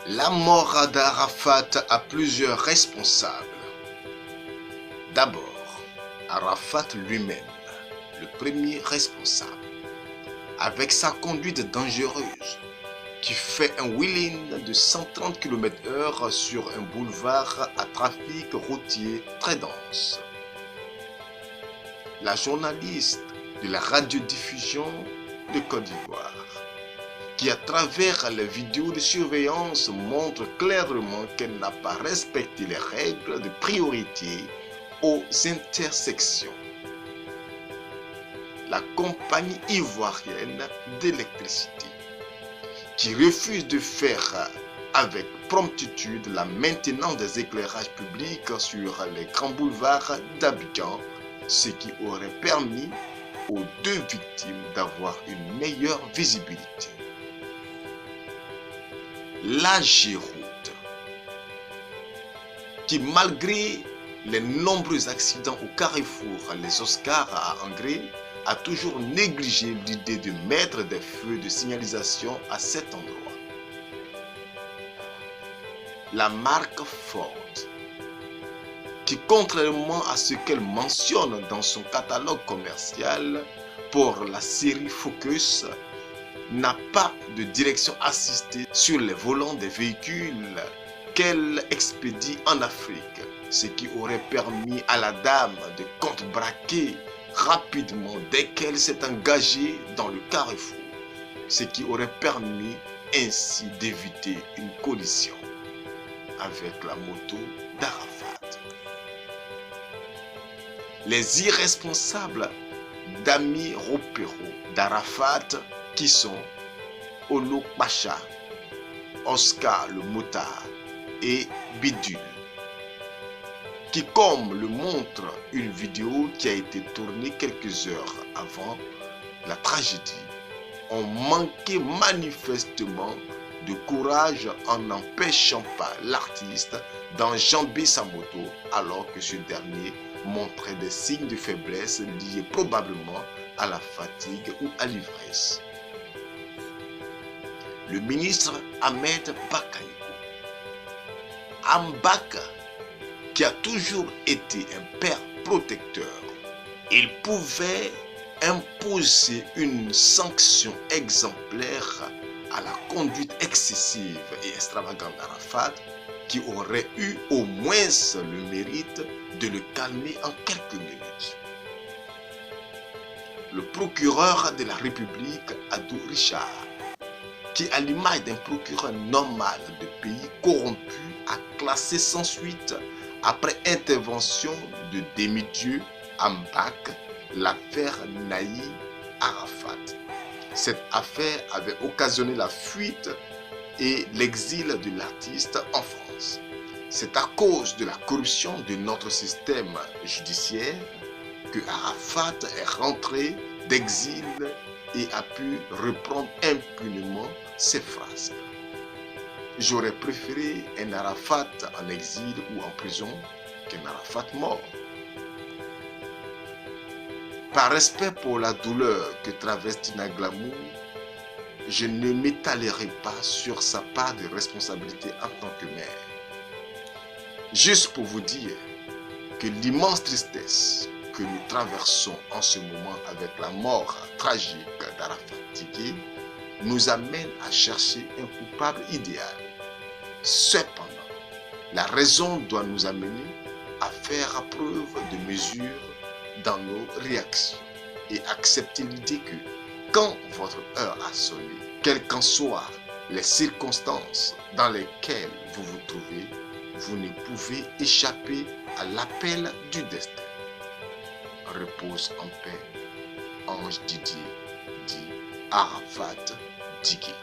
La mort d'Arafat a plusieurs responsables. D'abord, Arafat lui-même, le premier responsable, avec sa conduite dangereuse, qui fait un wheeling de 130 km/h sur un boulevard à trafic routier très dense. La journaliste de la radiodiffusion de Côte d'Ivoire, qui à travers les vidéos de surveillance montre clairement qu'elle n'a pas respecté les règles de priorité aux intersections. La compagnie ivoirienne d'électricité, qui refuse de faire avec promptitude la maintenance des éclairages publics sur les grands boulevards d'Abidjan, ce qui aurait permis aux deux victimes d'avoir une meilleure visibilité. La Géroute, qui malgré les nombreux accidents au carrefour Les Oscars à Angré, a toujours négligé l'idée de mettre des feux de signalisation à cet endroit. La marque Ford, qui contrairement à ce qu'elle mentionne dans son catalogue commercial pour la série Focus, n'a pas de direction assistée sur les volants des véhicules qu'elle expédie en Afrique, ce qui aurait permis à la dame de contrebraquer rapidement dès qu'elle s'est engagée dans le carrefour, ce qui aurait permis ainsi d'éviter une collision avec la moto d'Arafat. Les irresponsables d'Ami Ropero d'Arafat, qui sont Olo Pacha, Oscar le motard et Bidule, qui, comme le montre une vidéo qui a été tournée quelques heures avant la tragédie, ont manqué manifestement de courage en n'empêchant pas l'artiste d'enjamber sa moto alors que ce dernier montrait des signes de faiblesse liés probablement à la fatigue ou à l'ivresse. Le ministre Ahmed Bakayoko, Ambaka, qui a toujours été un père protecteur, il pouvait imposer une sanction exemplaire à la conduite excessive et extravagante d'Arafat, qui aurait eu au moins le mérite de le calmer en quelques minutes. Le procureur de la République, Adou Richard, qui à l'image d'un procureur normal de pays corrompu a classé sans suite, après intervention de demi-dieu Ambak, l'affaire Naï Arafat. Cette affaire avait occasionné la fuite et l'exil de l'artiste en France. C'est à cause de la corruption de notre système judiciaire que Arafat est rentré d'exil et a pu reprendre impunément ses phrases. J'aurais préféré un Arafat en exil ou en prison qu'un Arafat mort. Par respect pour la douleur que traverse Tina Glamour, je ne m'étalerai pas sur sa part de responsabilité en tant que mère. Juste pour vous dire que l'immense tristesse que nous traversons en ce moment avec la mort tragique d'Arafat Diké nous amène à chercher un coupable idéal. Cependant, la raison doit nous amener à faire preuve de mesure dans nos réactions et accepter l'idée que quand votre heure a sonné, quelles qu'en soient les circonstances dans lesquelles vous vous trouvez, vous ne pouvez échapper à l'appel du destin. Repose en paix, Ange Didier, dit Arafat Diké.